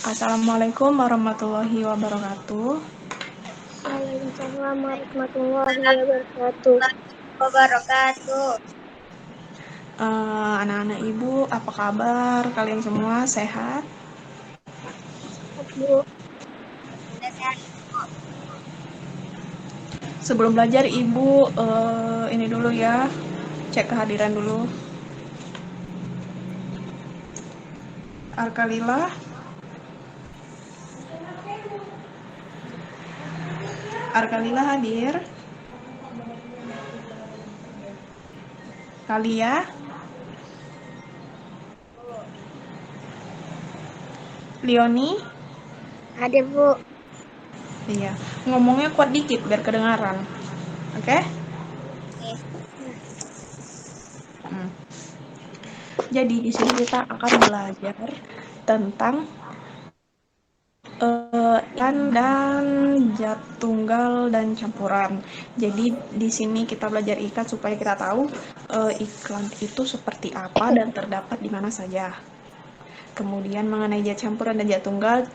Assalamualaikum warahmatullahi wabarakatuh. Waalaikumsalam warahmatullahi wabarakatuh. Anak-anak ibu, apa kabar? Kalian semua sehat? Bu, Sebelum belajar ibu ini dulu ya, cek kehadiran dulu. Arkalila, Arkalila hadir. Kalia, Leoni, ada Bu. iya. Ngomongnya kuat dikit biar kedengaran, oke? Jadi di sini kita akan belajar tentang ikan dan zat tunggal dan campuran. Jadi di sini kita belajar ikan supaya kita tahu iklan itu seperti apa dan terdapat di mana saja. Kemudian mengenai zat campuran dan zat tunggal,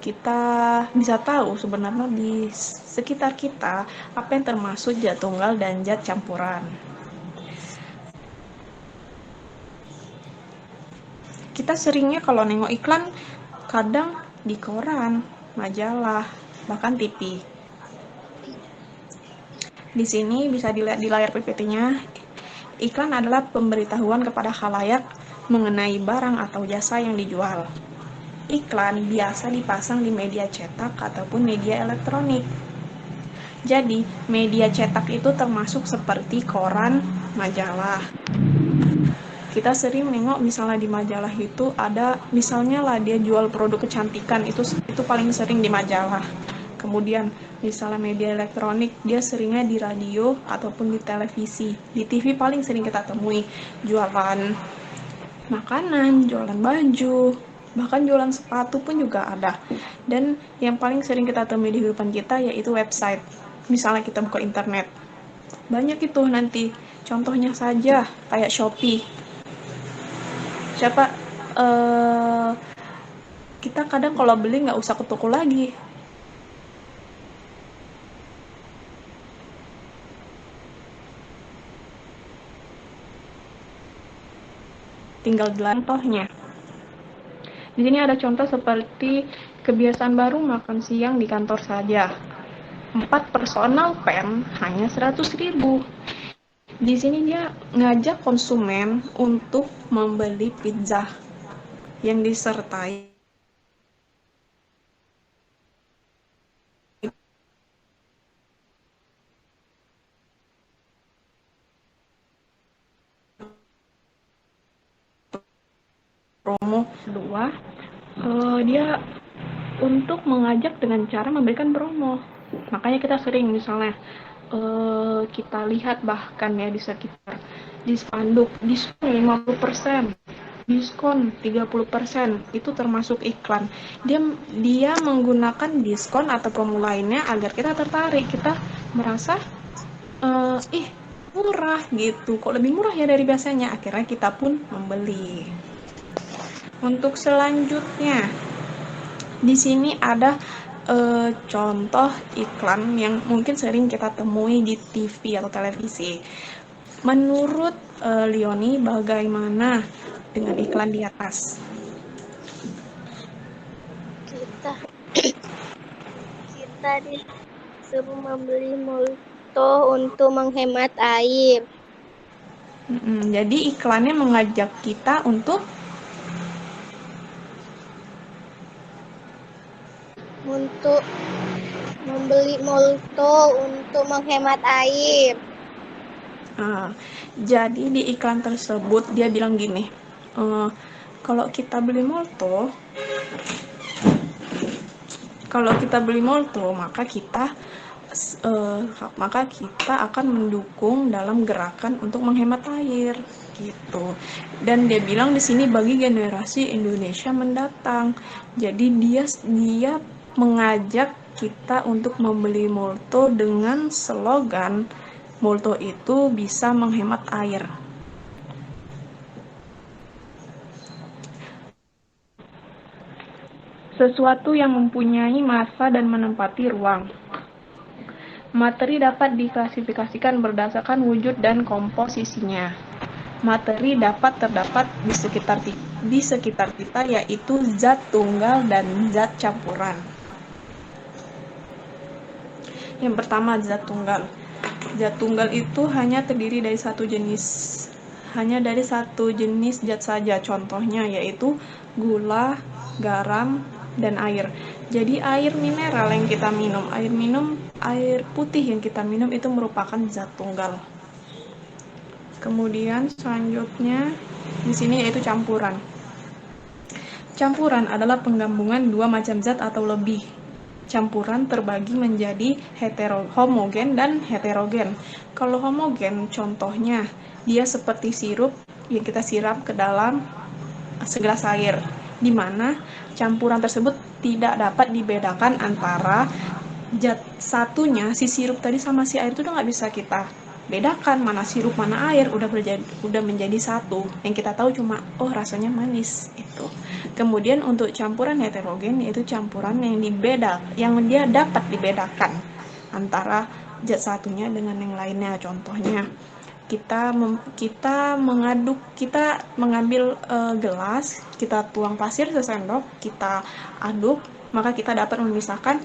kita bisa tahu sebenarnya di sekitar kita apa yang termasuk zat tunggal dan zat campuran. Kita seringnya kalau nengok iklan kadang di koran, majalah, bahkan TV. Di sini bisa dilihat di layar PPT-nya, iklan adalah pemberitahuan kepada khalayak mengenai barang atau jasa yang dijual. Iklan biasa dipasang di media cetak ataupun media elektronik. Jadi, media cetak itu termasuk seperti koran, majalah. Kita sering nengok misalnya di majalah itu ada misalnya lah dia jual produk kecantikan, itu paling sering di majalah. Kemudian misalnya media elektronik, dia seringnya di radio ataupun di televisi. Di TV paling sering kita temui jualan makanan, jualan baju, bahkan jualan sepatu pun juga ada. Dan yang paling sering kita temui di kehidupan kita yaitu website. Misalnya kita buka internet, banyak itu nanti contohnya saja kayak Shopee. Siapa kita kadang kalau beli nggak usah ke toko lagi, tinggal contohnya. Di sini ada contoh seperti kebiasaan baru makan siang di kantor saja. 4 personal pen hanya 100.000. Di sini dia ngajak konsumen untuk membeli pizza yang disertai promo kedua. Dia untuk mengajak dengan cara memberikan promo. Makanya kita sering misalnya kita lihat bahkan ya di sekitar di spanduk diskon 50%, diskon 30%, itu termasuk iklan. Dia menggunakan diskon atau promo lainnya agar kita tertarik, kita merasa ih murah gitu, kok lebih murah ya dari biasanya, akhirnya kita pun membeli. Untuk selanjutnya di sini ada contoh iklan yang mungkin sering kita temui di TV atau televisi. Menurut Leoni, bagaimana dengan iklan di atas? Kita disuruh membeli molto untuk menghemat air. Jadi iklannya mengajak kita untuk membeli molto untuk menghemat air. Jadi di iklan tersebut dia bilang gini, kalau kita beli molto maka kita akan mendukung dalam gerakan untuk menghemat air gitu. Dan dia bilang di sini bagi generasi Indonesia mendatang. Jadi dia mengajak kita untuk membeli molto dengan slogan molto itu bisa menghemat air. sesuatu yang mempunyai massa dan menempati ruang. Materi dapat diklasifikasikan berdasarkan wujud dan komposisinya. Materi dapat terdapat di sekitar kita, yaitu zat tunggal dan zat campuran. Yang pertama, zat tunggal. Zat tunggal itu hanya terdiri dari satu jenis zat saja. Contohnya yaitu gula, garam, dan air. Jadi air mineral yang kita minum, air putih yang kita minum itu merupakan zat tunggal. Kemudian selanjutnya di sini yaitu campuran. Campuran adalah penggabungan dua macam zat atau lebih. Campuran terbagi menjadi homogen dan heterogen. Kalau homogen, contohnya dia seperti sirup yang kita siram ke dalam segelas air, di mana campuran tersebut tidak dapat dibedakan antara zat satunya, si sirup tadi sama si air itu udah nggak bisa kita bedakan mana sirup mana air, udah menjadi satu. Yang kita tahu cuma rasanya manis itu. Kemudian untuk campuran heterogen, yaitu campuran yang dia dapat dibedakan antara zat satunya dengan yang lainnya. Contohnya kita mengambil gelas, kita tuang pasir sesendok, kita aduk, maka kita dapat memisahkan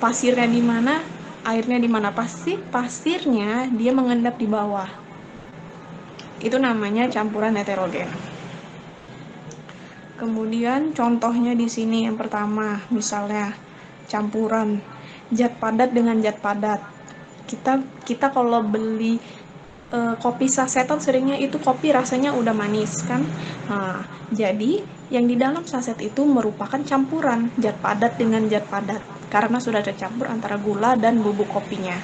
pasirnya di mana, airnya di mana. Pasirnya dia mengendap di bawah. Itu namanya campuran heterogen. Kemudian contohnya di sini yang pertama, misalnya campuran zat padat dengan zat padat. Kita kalau beli kopi sasetan seringnya itu kopi rasanya udah manis kan. Nah, jadi yang di dalam saset itu merupakan campuran zat padat dengan zat padat karena sudah tercampur antara gula dan bubuk kopinya.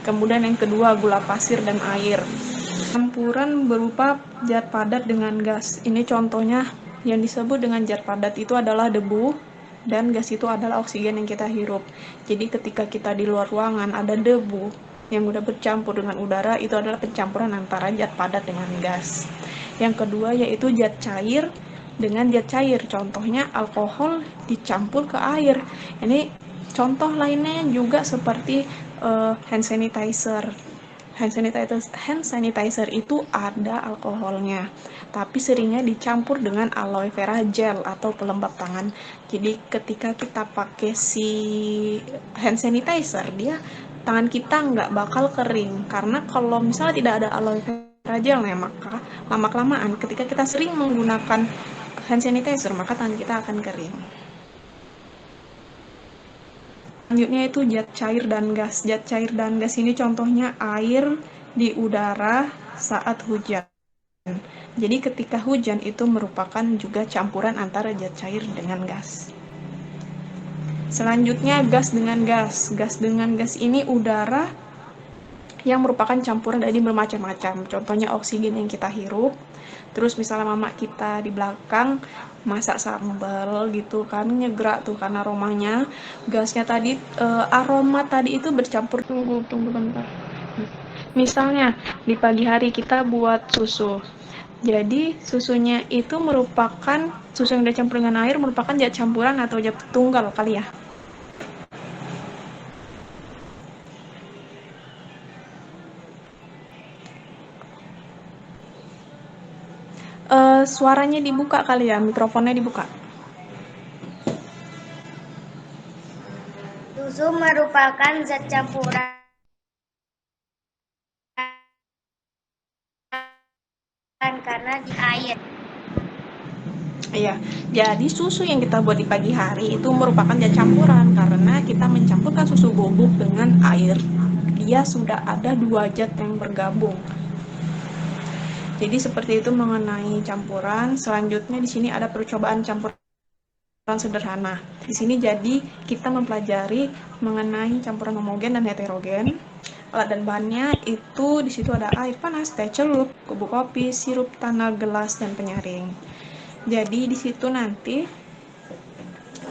Kemudian yang kedua, gula pasir dan air. Campuran berupa zat padat dengan gas. Ini contohnya yang disebut dengan zat padat itu adalah debu, dan gas itu adalah oksigen yang kita hirup. Jadi ketika kita di luar ruangan ada debu yang udah bercampur dengan udara, itu adalah pencampuran antara zat padat dengan gas. Yang kedua yaitu zat cair dengan zat cair. Contohnya alkohol dicampur ke air. Ini contoh lainnya juga seperti hand sanitizer. Hand sanitizer itu ada alkoholnya, tapi seringnya dicampur dengan aloe vera gel atau pelembab tangan. Jadi ketika kita pakai si hand sanitizer, tangan kita nggak bakal kering, karena kalau misalnya tidak ada aloe vera gelnya, maka lama-kelamaan ketika kita sering menggunakan hand sanitizer, maka tangan kita akan kering. Selanjutnya itu zat cair dan gas. Zat cair dan gas ini contohnya air di udara saat hujan. Jadi ketika hujan itu merupakan juga campuran antara zat cair dengan gas. Selanjutnya gas dengan gas. Gas dengan gas ini udara yang merupakan campuran dari bermacam-macam. Contohnya oksigen yang kita hirup. Terus misalnya mama kita di belakang masak sambal gitu kan, nyegrak tuh kan aromanya, gasnya tadi, aroma tadi itu bercampur. Tunggu bentar. Misalnya di pagi hari kita buat susu, jadi susunya itu merupakan susu yang dicampur dengan air, merupakan zat campuran atau zat tunggal kali ya. Suaranya dibuka kali ya, mikrofonnya dibuka. Susu merupakan zat campuran karena di air. Iya, jadi susu yang kita buat di pagi hari itu merupakan zat campuran karena kita mencampurkan susu bubuk dengan air. Dia sudah ada dua zat yang bergabung. Jadi seperti itu mengenai campuran. Selanjutnya di sini ada percobaan campuran sederhana. Di sini jadi kita mempelajari mengenai campuran homogen dan heterogen. Alat dan bahannya itu di situ ada air panas, teh celup, bubuk kopi, sirup tanah, gelas, dan penyaring. Jadi di situ nanti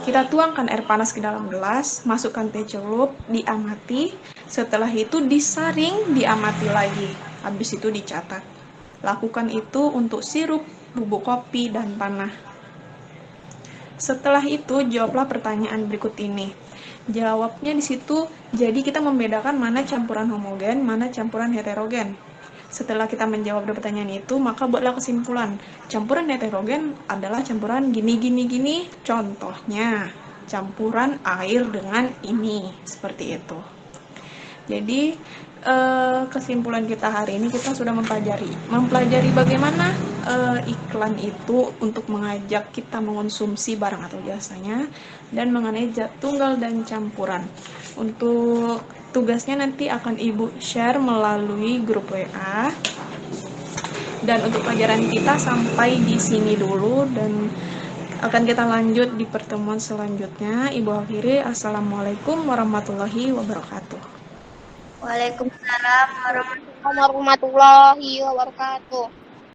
kita tuangkan air panas ke dalam gelas, masukkan teh celup, diamati. Setelah itu disaring, diamati lagi. Habis itu dicatat. Lakukan itu untuk sirup, bubuk kopi, dan panah. Setelah itu, jawablah pertanyaan berikut ini. Jawabnya di situ, jadi kita membedakan mana campuran homogen, mana campuran heterogen. Setelah kita menjawab pertanyaan itu, maka buatlah kesimpulan. Campuran heterogen adalah campuran gini. Contohnya, campuran air dengan ini, seperti itu. Jadi, kesimpulan kita hari ini kita sudah mempelajari bagaimana iklan itu untuk mengajak kita mengonsumsi barang atau jasanya, dan mengenai zat tunggal dan campuran. Untuk tugasnya nanti akan Ibu share melalui grup WA. Dan untuk pelajaran kita sampai di sini dulu, dan akan kita lanjut di pertemuan selanjutnya. Ibu akhiri, Assalamualaikum warahmatullahi wabarakatuh. Waalaikumsalam warahmatullahi warahmatullahi wabarakatuh.